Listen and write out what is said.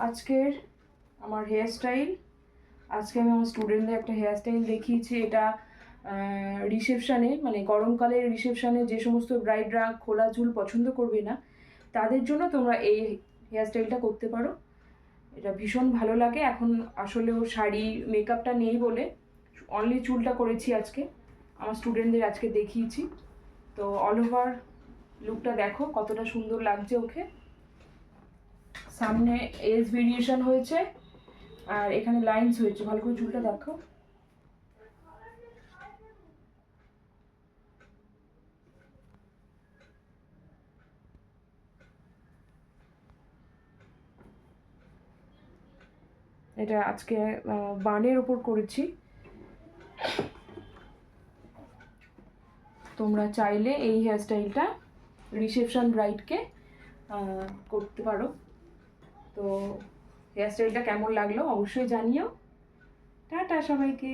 আজকের আমার hair style, আজকে আমি আমার স্টুডেন্টদের একটা হেয়ার স্টাইল দেখিয়েছি। এটা রিসেপশানে, মানে গরমকালের রিসেপশানে যে সমস্ত ব্রাইডরা খোলা চুল পছন্দ করবে না, তাদের জন্য তোমরা এই হেয়ার স্টাইলটা করতে পারো। এটা ভীষণ ভালো লাগে। এখন আসলেও শাড়ি মেকআপটা নেই বলে অনলি চুলটা করেছি আজকে, আমার স্টুডেন্টদের আজকে দেখিয়েছি। তো অল ওভার লুকটা দেখো কতটা সুন্দর লাগছে ওকে। সামনে এজ ভেরিয়েশন হয়েছে আর এখানে লাইনস হয়েছে। ভালো করে চুলটা দেখো। এটা আজকে বানের ওপর করেছি। তোমরা চাইলে এই হেয়ারস্টাইলটা রিসেপশন ব্রাইডকে করতে পারো। তো হেয়ারস্টাইলটা কেমন লাগলো অবশ্যই জানিও। টাটা সবাইকে।